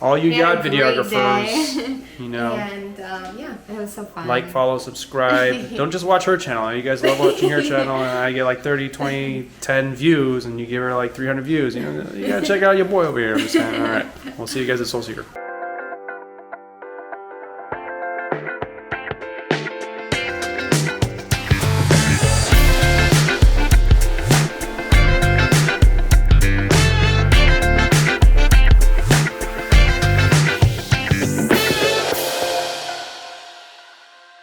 all you yacht videographers, you know. And yeah, it was so fun. Like, follow, subscribe. Don't just watch her channel. You guys love watching her channel, and I get like 30, 20, 10 views, and you give her like 300 views. You know, you gotta check out your boy over here. I'm just saying. All right, we'll see you guys at Soul Seeker.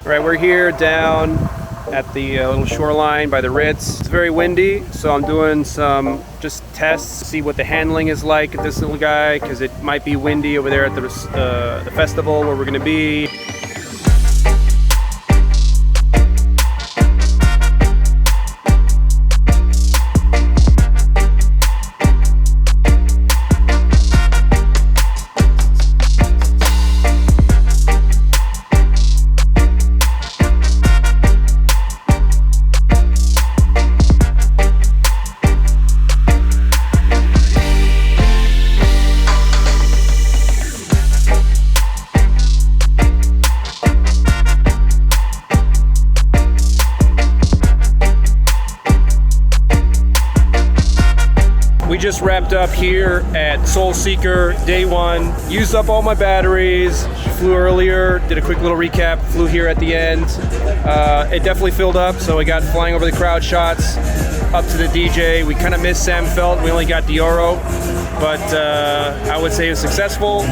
All right, we're here down at the little shoreline by the Ritz. It's very windy, so I'm doing some just tests to see what the handling is like at this little guy, because it might be windy over there at the festival where we're gonna be. We just wrapped up here at Soul Seeker day 1. Used up all my batteries, flew earlier, did a quick little recap, flew here at the end. It definitely filled up, so we got flying over the crowd shots, up to the DJ. We kind of missed Sam Felt, we only got Dioro, but I would say it was successful.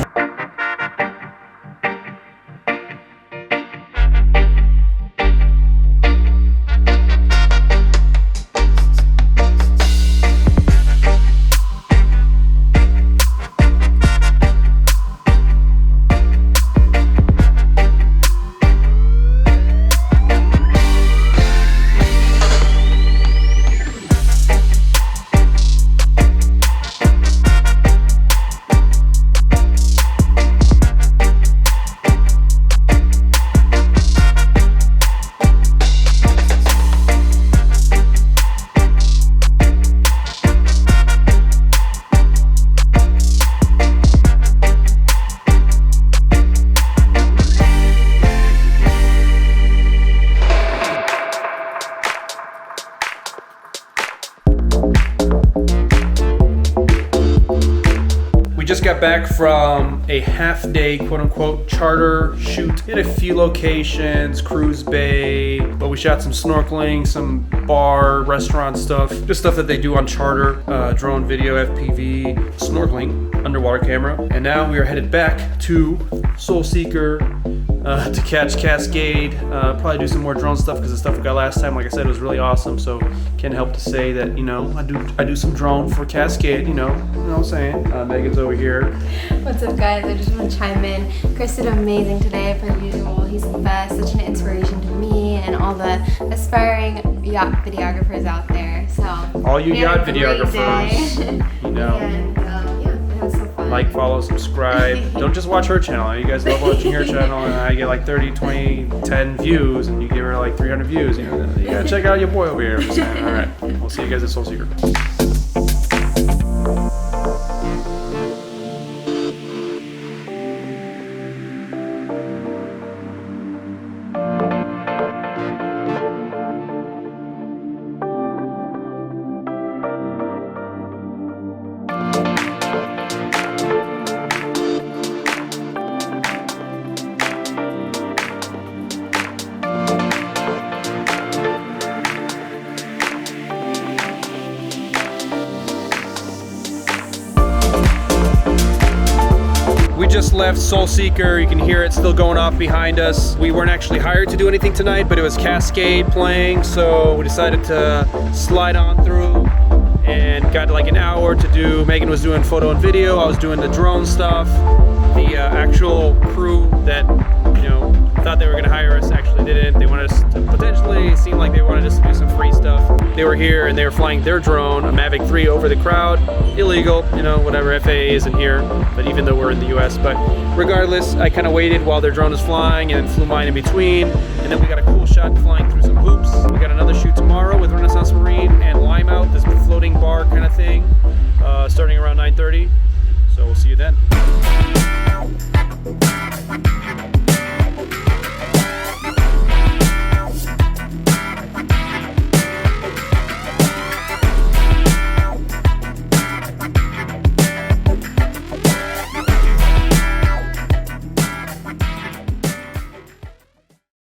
We just got back from a half-day, quote-unquote, charter shoot. Hit a few locations, cruise bay, but we shot some snorkeling, some bar, restaurant stuff, just stuff that they do on charter, drone video, FPV, snorkeling, underwater camera. And now we are headed back to Soul Seeker to catch Cascade, probably do some more drone stuff because the stuff we got last time, like I said, was really awesome. So can't help to say that, you know, I do some drone for Cascade, you know what I'm saying. Megan's over here. What's up, guys? I just want to chime in. Chris did amazing today, per usual. He's the best, such an inspiration to me and all the aspiring yacht videographers out there. So all you yacht videographers, you know. And yeah, it was so fun. Like, follow, subscribe. Don't just watch her channel. You guys love watching her channel, and I get like 30, 20, 10 views, and you give her like 300 views. You know, you gotta check out your boy over here. I'm just saying. All right, we'll see you guys at Soul Seeker. We just left Soul Seeker. You can hear it still going off behind us. We weren't actually hired to do anything tonight, but it was Cascade playing, so we decided to slide on through and got like an hour to do. Megan was doing photo and video. I was doing the drone stuff. The actual crew that, you know, thought they were going to hire us actually didn't. They wanted us to potentially seem like they wanted us to do some free stuff. They were here and they were flying their drone, a Mavic 3, over the crowd. Illegal, you know, whatever, FAA isn't here, but even though we're in the US. But regardless, I kind of waited while their drone was flying and then flew mine in between. And then we got a cool shot flying through some hoops. We got another shoot tomorrow with Renaissance Marine and Lime Out, this floating bar kind of thing, starting around 9:30. So we'll see you then.